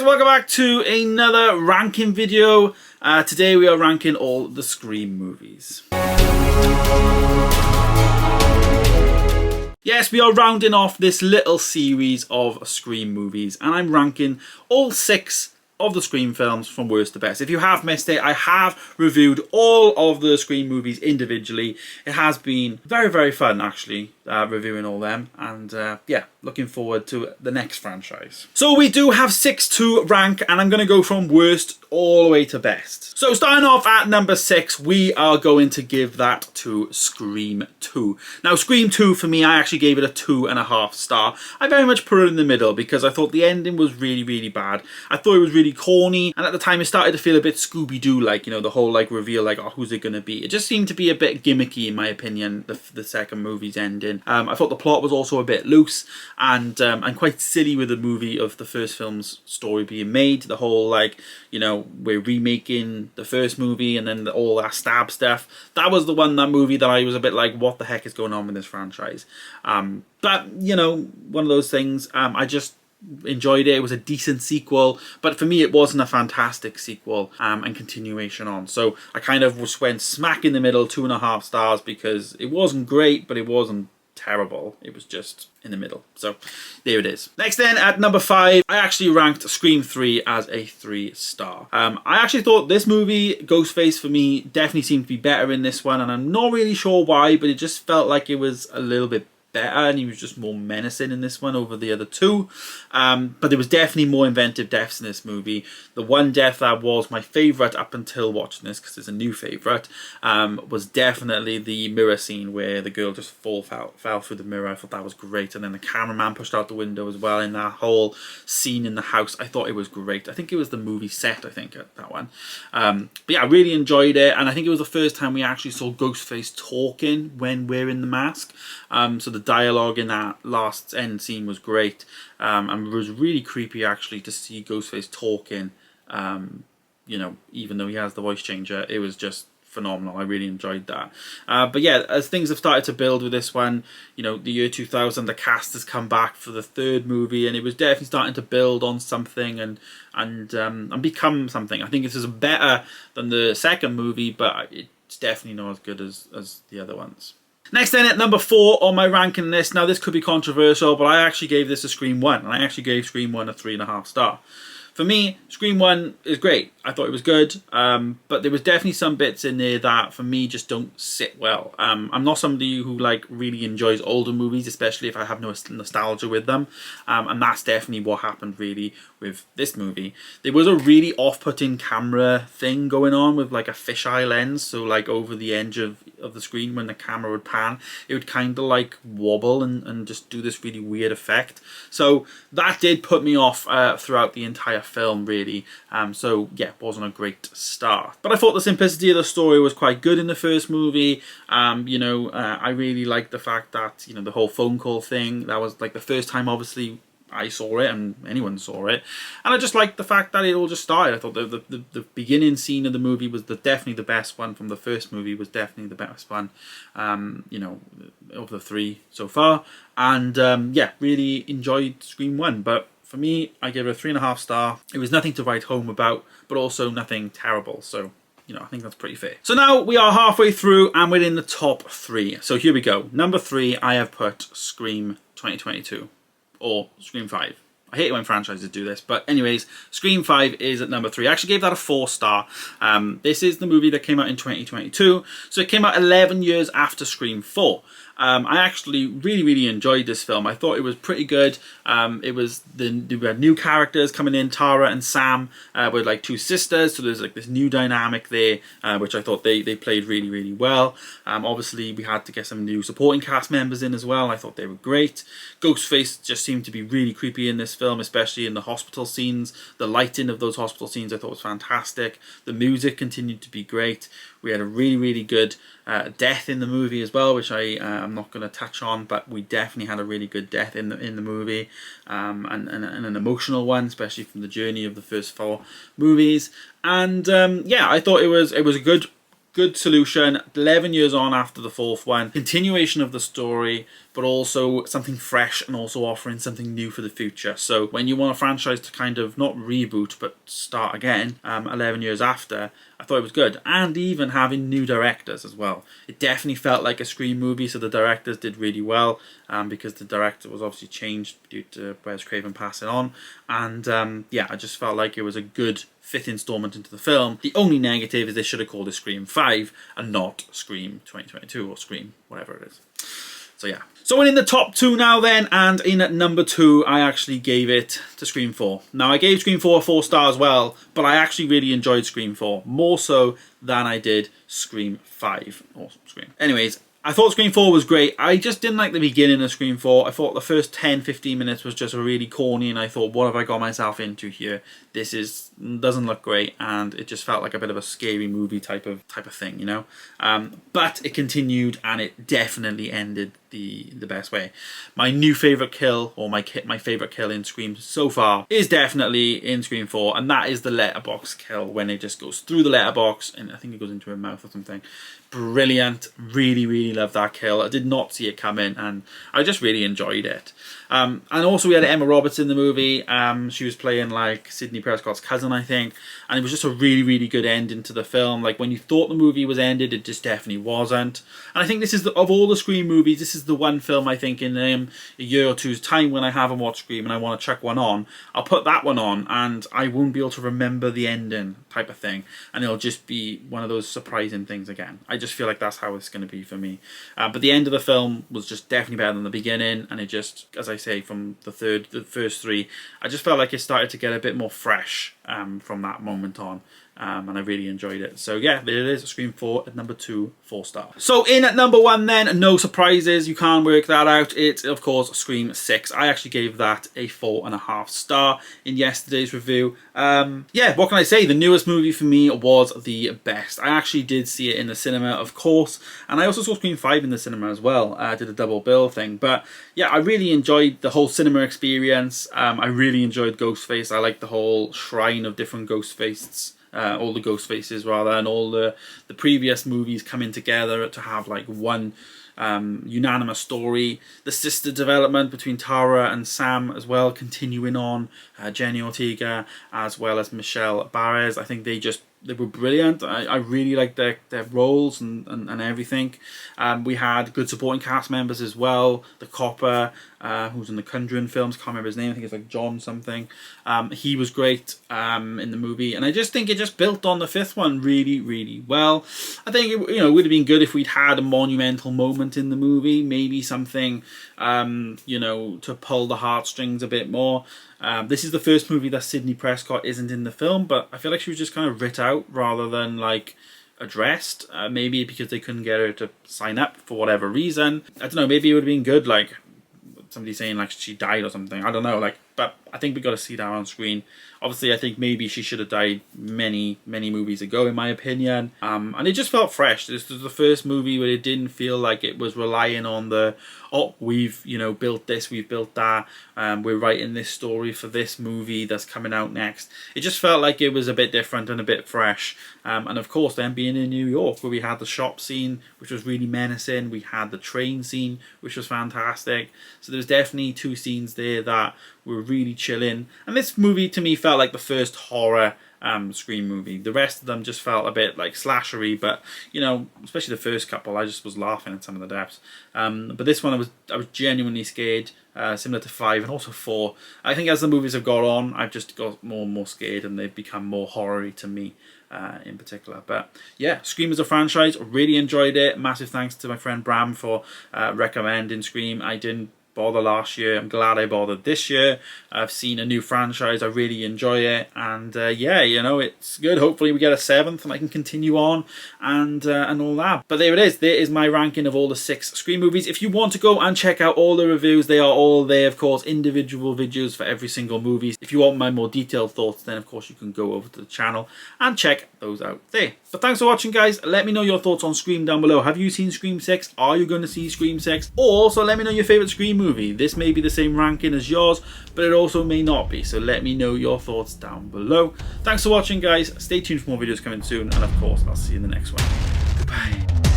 welcome back to another ranking video. Today we are ranking all the Scream movies. Yes, we are rounding off this little series of Scream movies, and I'm ranking all 6 of the Scream films from worst to best. If you have missed it, I have reviewed all of the Scream movies individually. It has been very, very fun actually reviewing all them, and yeah, looking forward to the next franchise. So we do have 6 to rank, and I'm going to go from worst all the way to best. So starting off at number 6, we are going to give that to Scream 2. Now Scream 2 for me, I actually gave it a 2.5 star. I very much put it in the middle because I thought the ending was really, really bad. I thought it was really corny, and at the time it started to feel a bit Scooby-Doo like, you know, the whole like reveal, like, oh, who's it gonna be? It just seemed to be a bit gimmicky in my opinion, the second movie's ending. I thought the plot was also a bit loose and quite silly with the movie of the first film's story being made. The whole like, you know, we're remaking the first movie and then all that stab stuff. That was that movie that I was a bit like, what the heck is going on with this franchise? But you know, one of those things. I just enjoyed it. It was a decent sequel, but for me it wasn't a fantastic sequel and continuation on. So I kind of just went smack in the middle, 2.5 stars, because it wasn't great, but it wasn't terrible. It was just in the middle. So there it is. Next then, at number 5, I actually ranked Scream 3 as a 3-star. I actually thought this movie, Ghostface, for me, definitely seemed to be better in this one, and I'm not really sure why, but it just felt like it was a little bit better, and he was just more menacing in this one over the other 2. But there was definitely more inventive deaths in this movie. The one death that was my favourite up until watching this, because it's a new favourite, was definitely the mirror scene where the girl just fell through the mirror. I thought that was great, and then the cameraman pushed out the window as well in that whole scene in the house. I thought it was great. I think it was the movie set, I think, that one. But yeah, I really enjoyed it, and I think it was the first time we actually saw Ghostface talking when wearing the mask. So the dialogue in that last end scene was great, and it was really creepy actually to see Ghostface talking, you know, even though he has the voice changer. It was just phenomenal. I really enjoyed that. But yeah, as things have started to build with this one, you know, the year 2000, the cast has come back for the 3rd movie, and it was definitely starting to build on something and become something. I think this is better than the 2nd movie, but it's definitely not as good as the other ones. Next then, at number 4 on my ranking list, now this could be controversial, but I actually gave this a Scream 1, and I actually gave Scream 1 a 3.5 star. For me, Scream 1 is great. I thought it was good, but there was definitely some bits in there that, for me, just don't sit well. I'm not somebody who, like, really enjoys older movies, especially if I have no nostalgia with them, and that's definitely what happened, really, with this movie. There was a really off-putting camera thing going on with, like, a fisheye lens, so, like, over the edge of the screen when the camera would pan, it would kind of, like, wobble and just do this really weird effect. So that did put me off throughout the entire film, really. So yeah, wasn't a great start, but I thought the simplicity of the story was quite good in the first movie. You know, I really liked the fact that, you know, the whole phone call thing, that was like the first time obviously I saw it and anyone saw it, and I just liked the fact that it all just started. I thought the beginning scene of the movie was definitely the best one from the first movie, was definitely the best one, you know, of the 3 so far, and yeah, really enjoyed Scream 1, but for me, I gave it a 3.5 star. It was nothing to write home about, but also nothing terrible. So, you know, I think that's pretty fair. So now we are halfway through and we're in the top 3. So here we go. Number 3, I have put Scream 2022 or Scream 5. I hate it when franchises do this, but anyways, Scream 5 is at number 3. I actually gave that a 4 star. This is the movie that came out in 2022, so it came out 11 years after Scream 4. I actually really enjoyed this film. I thought it was pretty good. It was we had new characters coming in. Tara and Sam were like 2 sisters, so there's like this new dynamic there, which I thought they played really well. Obviously we had to get some new supporting cast members in as well. I thought they were great. Ghostface just seemed to be really creepy in this film, especially in the hospital scenes. The lighting of those hospital scenes I thought was fantastic. The music continued to be great. We had a really good death in the movie as well, which I'm not going to touch on, but we definitely had a really good death in the movie, and an emotional one, especially from the journey of the first 4 movies. And yeah, I thought it was a good good solution, 11 years on after the fourth one, continuation of the story, but also something fresh and also offering something new for the future. So when you want a franchise to kind of not reboot but start again 11 years after, I thought it was good. And even having new directors as well. It definitely felt like a Scream movie, so the directors did really well, because the director was obviously changed due to Wes Craven passing on. And yeah, I just felt like it was a good fifth installment into the film. The only negative is they should have called it Scream 5 and not Scream 2022 or Scream whatever it is. So yeah. So in the top 2 now then, and in at number 2, I actually gave it to Scream 4. Now I gave Scream 4 a 4 star as well, but I actually really enjoyed Scream 4, more so than I did Scream 5 or Scream. Anyways, I thought Scream 4 was great. I just didn't like the beginning of Scream 4. I thought the first 10-15 minutes was just really corny, and I thought, what have I got myself into here? This doesn't look great, and it just felt like a bit of a scary movie type of thing, you know. But it continued, and it definitely ended the best way. My new favorite kill, or my favorite kill in Scream so far, is definitely in Scream 4, and that is the letterbox kill, when it just goes through the letterbox, and I think it goes into her mouth or something. Brilliant. Really, really loved that kill. I did not see it coming, and I just really enjoyed it. And also we had Emma Roberts in the movie. She was playing like Sidney Prescott's cousin, I think, and it was just a really, really good ending to the film. Like when you thought the movie was ended, it just definitely wasn't. And I think this is, of all the Scream movies, this is the one film I think in a year or two's time when I haven't watched Scream and I want to chuck one on, I'll put that one on and I won't be able to remember the ending type of thing, and it'll just be one of those surprising things again. I just feel like that's how it's going to be for me. But the end of the film was just definitely better than the beginning, and it just, as I say, from the first 3, I just felt like it started to get a bit more fresh from that moment on. And I really enjoyed it. So yeah, there it is, Scream 4 at number 2, 4 star. So in at number 1 then, no surprises, you can't work that out. It's of course Scream 6. I actually gave that a 4.5 star in yesterday's review. Yeah, what can I say? The newest movie for me was the best. I actually did see it in the cinema, of course, and I also saw Scream 5 in the cinema as well. I did a double bill thing, but yeah, I really enjoyed the whole cinema experience. I really enjoyed Ghostface. I like the whole shrine of different Ghostfaces. All the ghost faces rather, and all the previous movies coming together to have like one unanimous story. The sister development between Tara and Sam as well, continuing on. Jenny Ortega as well as Michelle Barres. I think they were brilliant. I really liked their roles and everything. We had good supporting cast members as well. The copper, who's in the Conjuring films, can't remember his name, I think it's like John something. He was great in the movie, and I just think it just built on the 5th one really, really well. I think it would have been good if we'd had a monumental moment in the movie, maybe something to pull the heartstrings a bit more. This is the first movie that Sidney Prescott isn't in the film, but I feel like she was just kind of writ out rather than like addressed. Maybe because they couldn't get her to sign up for whatever reason. I don't know, maybe it would have been good, like somebody saying like she died or something. I don't know, like, but I think we got to see that on screen. Obviously, I think maybe she should have died many, many movies ago, in my opinion. And it just felt fresh. This was the first movie where it didn't feel like it was relying on we've built this, we've built that, we're writing this story for this movie that's coming out next. It just felt like it was a bit different and a bit fresh. And of course, then being in New York, where we had the shop scene, which was really menacing. We had the train scene, which was fantastic. So there was definitely 2 scenes there that were really chilling. And this movie to me felt like the first horror Scream movie. The rest of them just felt a bit like slashery, but especially the first couple, I just was laughing at some of the depths. But this one, I was genuinely scared, similar to 5 and also 4. I think as the movies have gone on, I've just got more and more scared, and they've become more horror-y to me. In particular. But yeah, Scream as a franchise, really enjoyed it. Massive thanks to my friend Bram for recommending Scream. I didn't bother last year. I'm glad I bothered this year. I've seen a new franchise. I really enjoy it, and yeah, it's good. Hopefully we get a 7th and I can continue on and all that. But there it is. There is my ranking of all the 6 Scream movies. If you want to go and check out all the reviews, they are all there, of course, individual videos for every single movie. If you want my more detailed thoughts, then of course you can go over to the channel and check those out there. But thanks for watching, guys. Let me know your thoughts on Scream down below. Have you seen Scream 6? Are you going to see Scream 6? Or also let me know your favourite Scream movie. This may be the same ranking as yours, but it also may not be. So let me know your thoughts down below. Thanks for watching, guys. Stay tuned for more videos coming soon. And of course, I'll see you in the next one. Bye.